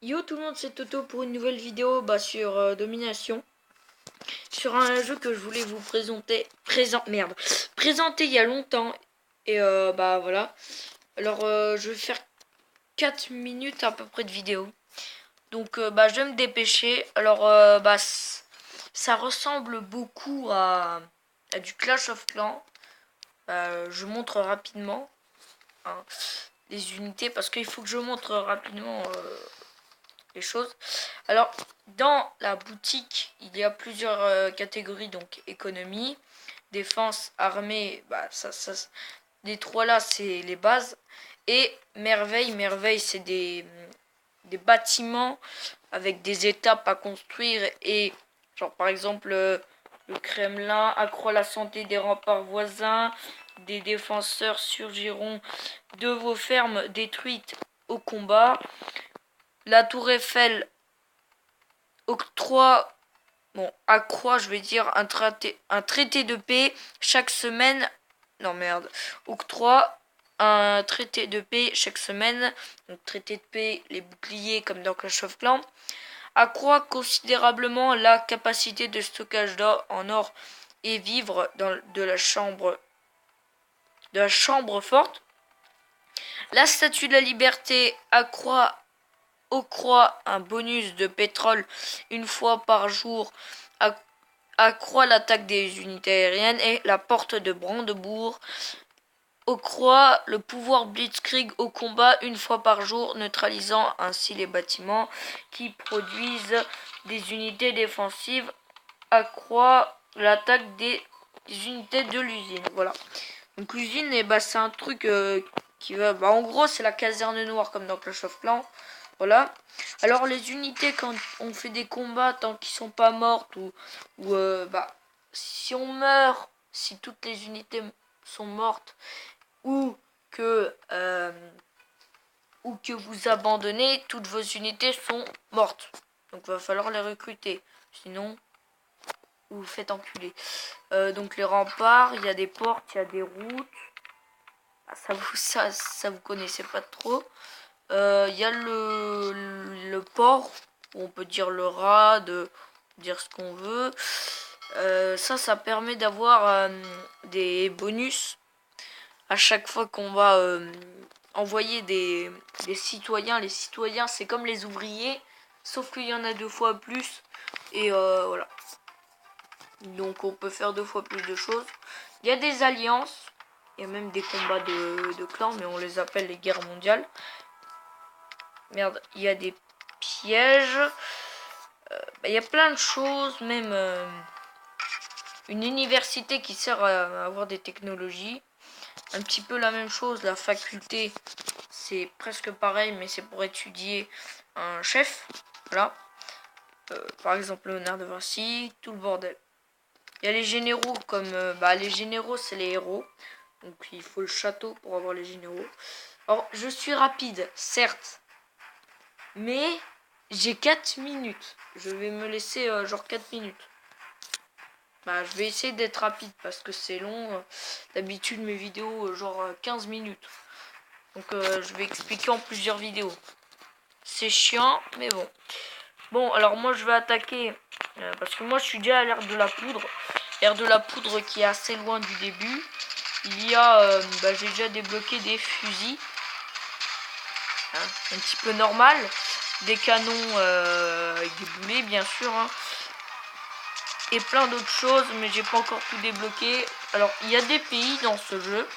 Yo tout le monde, c'est Toto pour une nouvelle vidéo sur Domination. Sur un jeu que je voulais vous présenter il y a longtemps. Et voilà. Alors je vais faire 4 minutes à peu près de vidéo. Donc je vais me dépêcher. Alors ça ressemble beaucoup à du Clash of Clans. Je montre rapidement hein, les unités parce qu'il faut que je montre rapidement les choses. Alors, dans la boutique, il y a plusieurs catégories, donc économie, défense, armée, les trois là, c'est les bases. Et merveille, c'est des bâtiments avec des étapes à construire et, genre par exemple, le Kremlin accroît la santé des remparts voisins, des défenseurs surgiront de vos fermes détruites au combat. La tour Eiffel octroie, accroît, je vais dire, un traité de paix chaque semaine. Non merde, octroie un traité de paix chaque semaine. Donc traité de paix, les boucliers comme dans Clash of Clans. Accroît considérablement la capacité de stockage d'or en or et vivre de la chambre forte. La statue de la liberté octroie un bonus de pétrole une fois par jour, accroît l'attaque des unités aériennes et la porte de Brandebourg octroie le pouvoir Blitzkrieg au combat une fois par jour, neutralisant ainsi les bâtiments qui produisent des unités défensives, accroît l'attaque des unités de l'usine. Voilà. Donc l'usine, c'est un truc qui va... en gros, c'est la caserne noire comme dans Clash of Clans. Voilà. Alors les unités, quand on fait des combats, tant qu'ils sont pas mortes ou si on meurt, si toutes les unités sont mortes ou que vous abandonnez, toutes vos unités sont mortes. Donc il va falloir les recruter. Sinon, vous vous faites enculer. Donc les remparts, il y a des portes, il y a des routes. Ça vous connaissez pas trop. Il y a le port, où on peut dire le rat, dire ce qu'on veut. Ça permet d'avoir des bonus à chaque fois qu'on va envoyer des citoyens. Les citoyens, c'est comme les ouvriers, sauf qu'il y en a 2 fois plus. Et voilà. Donc on peut faire 2 fois plus de choses. Il y a des alliances. Il y a même des combats de clans, mais on les appelle les guerres mondiales. Merde, il y a des pièges. Il y a plein de choses, même une université qui sert à avoir des technologies. Un petit peu la même chose, la faculté, c'est presque pareil, mais c'est pour étudier un chef. Voilà. Par exemple, Léonard de Vinci, tout le bordel. Il y a les généraux, comme les généraux, c'est les héros. Donc il faut le château pour avoir les généraux. Alors, je suis rapide, certes. Mais j'ai 4 minutes. Je vais me laisser genre 4 minutes. Je vais essayer d'être rapide parce que c'est long. D'habitude, mes vidéos, genre 15 minutes. Donc, je vais expliquer en plusieurs vidéos. C'est chiant, mais bon. Bon, alors moi, je vais attaquer. Parce que moi, je suis déjà à l'ère de la poudre. L'ère de la poudre qui est assez loin du début. Il y a... j'ai déjà débloqué des fusils. Hein, un petit peu normal. Des canons avec des boulets, bien sûr. Hein. Et plein d'autres choses, mais j'ai pas encore tout débloqué. Alors, il y a des pays dans ce jeu.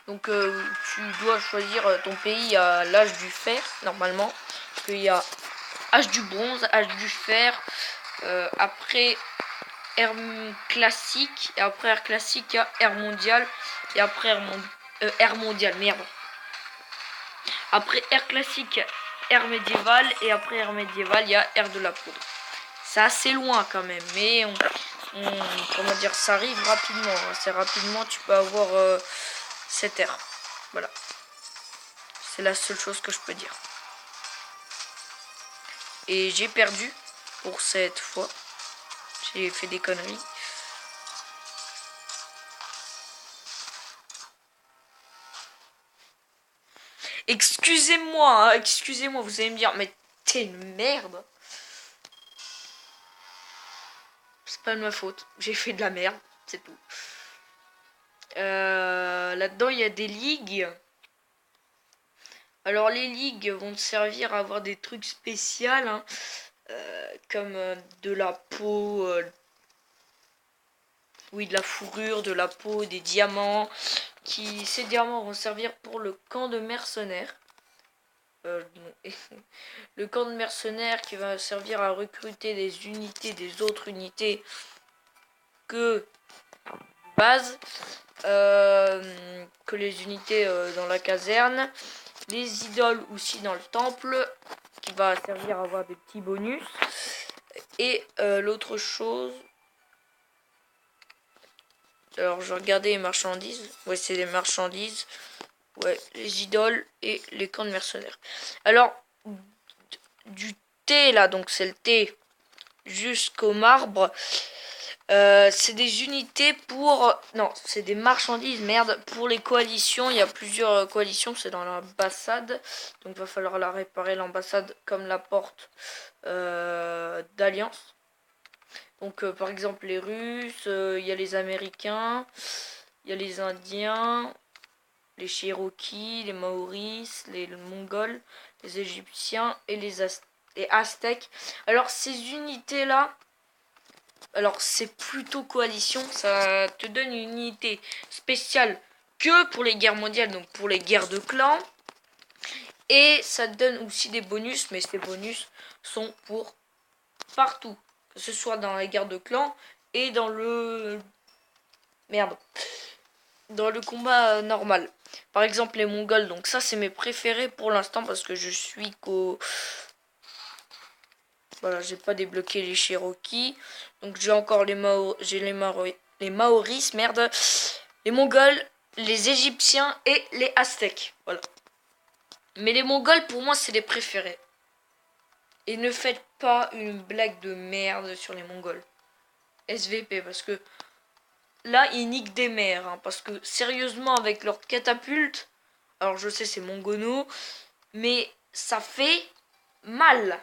Donc, tu dois choisir ton pays à l'âge du fer, normalement. Parce qu'il y a âge du bronze, âge du fer. Après, ère classique. Et après ère classique, il y a ère mondiale. Et après ère mondiale, merde. Après ère classique, ère médiévale. Et après ère médiévale, il y a ère de la poudre. C'est assez loin quand même, mais comment dire, ça arrive rapidement. Assez rapidement, tu peux avoir cette ère. Voilà. C'est la seule chose que je peux dire. Et j'ai perdu pour cette fois. J'ai fait des conneries. Excusez-moi, vous allez me dire, mais T'es une merde. C'est pas de ma faute. J'ai fait de la merde. C'est tout. Là-dedans, il y a des ligues. Alors, les ligues vont te servir à avoir des trucs spéciaux. Hein, comme de la peau. Oui, de la fourrure, de la peau, des diamants. Ces diamants vont servir pour le camp de mercenaires. Le camp de mercenaires qui va servir à recruter des unités, des autres unités que base, que les unités dans la caserne, les idoles aussi dans le temple, qui va servir à avoir des petits bonus. Et l'autre chose, alors je regardais les marchandises, ouais c'est les marchandises, ouais les idoles et les camps de mercenaires. Alors du thé là, donc c'est le thé jusqu'au marbre. C'est des unités pour... Non, c'est des marchandises, merde, pour les coalitions. Il y a plusieurs coalitions, c'est dans l'ambassade. Donc il va falloir la réparer, l'ambassade, comme la porte d'alliance. Donc par exemple les Russes, il y a les Américains, il y a les Indiens, les Cherokees, les Maoris, les Mongols, les Égyptiens et les Aztèques. Alors ces unités-là... Alors c'est plutôt coalition, ça te donne une unité spéciale que pour les guerres mondiales, donc pour les guerres de clans. Et ça te donne aussi des bonus, mais ces bonus sont pour partout. Que ce soit dans les guerres de clans et dans le... Merde. Dans le combat normal. Par exemple les Mongols, donc ça c'est mes préférés pour l'instant parce que je suis qu'au... Voilà, j'ai pas débloqué les Cherokees. Donc j'ai encore les Maoris, merde. Les Mongols, les Égyptiens et les Aztèques. Voilà. Mais les Mongols, pour moi, c'est les préférés. Et ne faites pas une blague de merde sur les Mongols. SVP, parce que là, ils niquent des mers. Hein, parce que sérieusement, avec leur catapulte, alors je sais, c'est Mongono, mais ça fait mal.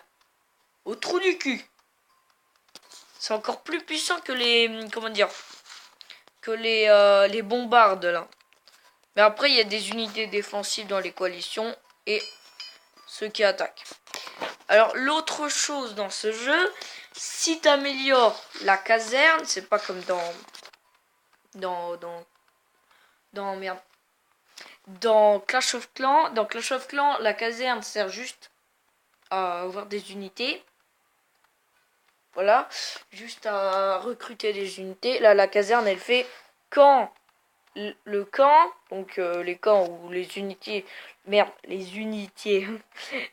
Au trou du cul. C'est encore plus puissant que les... Comment dire, que les bombardes, là. Mais après, il y a des unités défensives dans les coalitions et ceux qui attaquent. Alors, l'autre chose dans ce jeu, si tu améliores la caserne, c'est pas comme merde. Dans Clash of Clans. Dans Clash of Clans, la caserne sert juste à avoir des unités. Voilà, juste à recruter des unités. Là, la caserne, elle fait quand le camp, donc les camps où les unités, merde, les unités,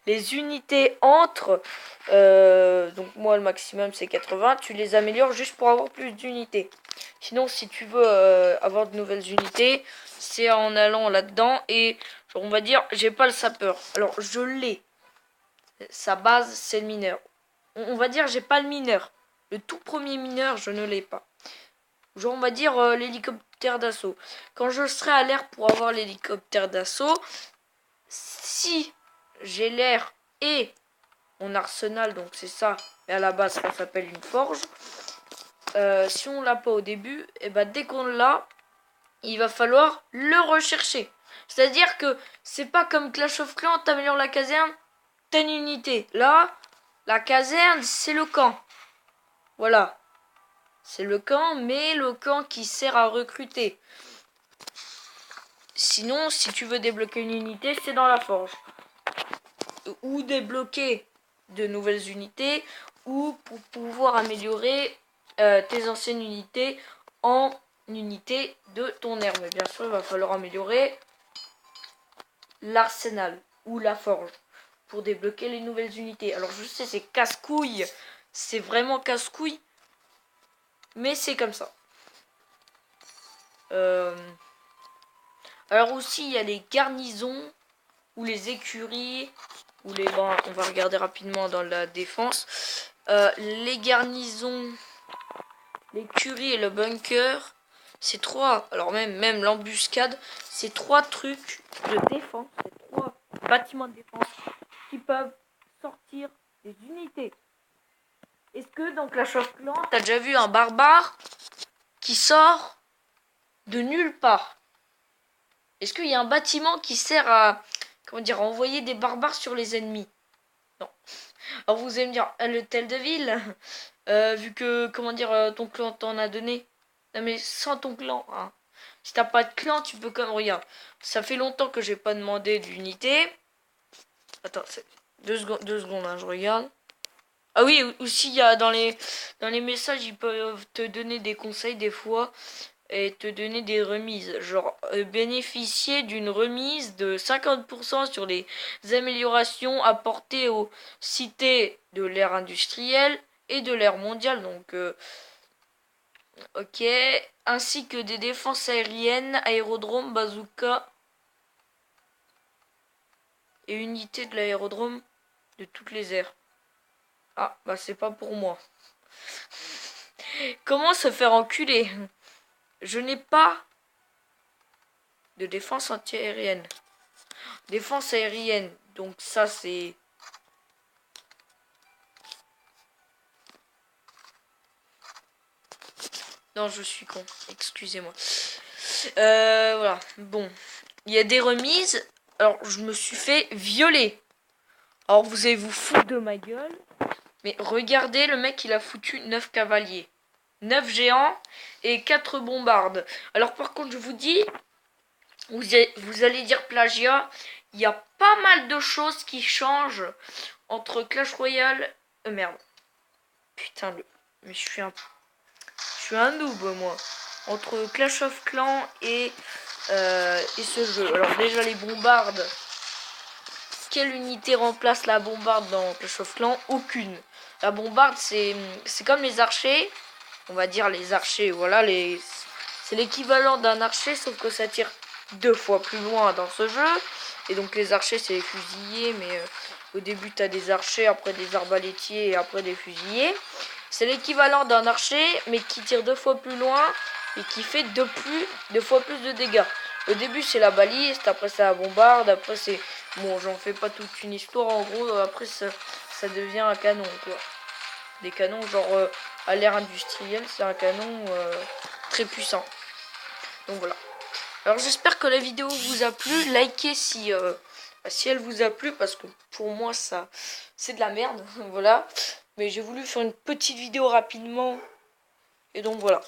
les unités entrent, donc moi le maximum c'est 80, tu les améliores juste pour avoir plus d'unités. Sinon, si tu veux avoir de nouvelles unités, c'est en allant là-dedans et on va dire, j'ai pas le sapeur. Alors, je l'ai. Sa base, c'est le mineur. On va dire, j'ai pas le mineur. Le tout premier mineur, je ne l'ai pas. Genre, on va dire l'hélicoptère d'assaut. Quand je serai à l'air pour avoir l'hélicoptère d'assaut, si j'ai l'air et mon arsenal, donc c'est ça, et à la base, ça s'appelle une forge. Si on l'a pas au début, et ben dès qu'on l'a, il va falloir le rechercher. C'est-à-dire que c'est pas comme Clash of Clans, t'améliores la caserne, t'as une unité. Là, la caserne, c'est le camp. Voilà. C'est le camp, mais le camp qui sert à recruter. Sinon, si tu veux débloquer une unité, c'est dans la forge. Ou débloquer de nouvelles unités, ou pour pouvoir améliorer tes anciennes unités en unité de ton air. Mais bien sûr, il va falloir améliorer l'arsenal ou la forge pour débloquer les nouvelles unités. Alors je sais, c'est casse-couille. C'est vraiment casse-couille. Mais c'est comme ça. Alors aussi, il y a les garnisons ou les écuries ou les... Bon, on va regarder rapidement dans la défense. Les garnisons, l'écurie et le bunker, c'est trois. Alors même l'embuscade, c'est trois trucs de défense. C'est trois bâtiments de défense qui peuvent sortir des unités. Est-ce que dans Clash of Clans, t'as déjà vu un barbare qui sort de nulle part? Est-ce qu'il y a un bâtiment qui sert à, comment dire, à envoyer des barbares sur les ennemis? Non. Alors vous allez me dire, le tel de ville, vu que, comment dire, ton clan t'en a donné. Non mais sans ton clan, hein. Si t'as pas de clan, tu peux comme, regarde, ça fait longtemps que j'ai pas demandé d'unité. Attends, 2 secondes, hein, je regarde. Ah oui, aussi, il y a dans les messages, ils peuvent te donner des conseils des fois et te donner des remises. Genre, bénéficier d'une remise de 50% sur les améliorations apportées aux cités de l'ère industrielle et de l'ère mondiale. Donc, ok. Ainsi que des défenses aériennes, aérodromes, bazooka et unités de l'aérodrome de toutes les aires. Ah, bah c'est pas pour moi. Comment se faire enculer? Je n'ai pas de défense anti-aérienne. Défense aérienne. Donc ça c'est... Non, je suis con. Excusez-moi. Voilà. Bon. Il y a des remises. Alors, je me suis fait violer. Alors, vous allez vous foutre de ma gueule. Mais regardez, le mec, il a foutu 9 cavaliers. 9 géants et 4 bombardes. Alors, par contre, je vous dis... Vous allez dire plagiat. Il y a pas mal de choses qui changent entre Clash Royale... merde. Putain, mais je suis un noob, moi. Entre Clash of Clans et ce jeu. Alors déjà, les bombardes. Quelle unité remplace la bombarde dans Clash of Clans? Aucune. La bombarde, c'est comme les archers. On va dire les archers, voilà. C'est l'équivalent d'un archer, sauf que ça tire 2 fois plus loin dans ce jeu. Et donc les archers, c'est les fusiliers. Mais au début, tu as des archers, après des arbalétiers et après des fusiliers. C'est l'équivalent d'un archer, mais qui tire 2 fois plus loin et qui fait 2 fois plus de dégâts. Au début, c'est la baliste, après c'est la bombarde, après c'est... Bon, j'en fais pas toute une histoire, en gros, après ça devient un canon, quoi. Des canons, genre, à l'ère industrielle, c'est un canon très puissant. Donc voilà. Alors j'espère que la vidéo vous a plu. Likez si elle vous a plu, parce que pour moi, ça, c'est de la merde, voilà. Mais j'ai voulu faire une petite vidéo rapidement. Et donc voilà.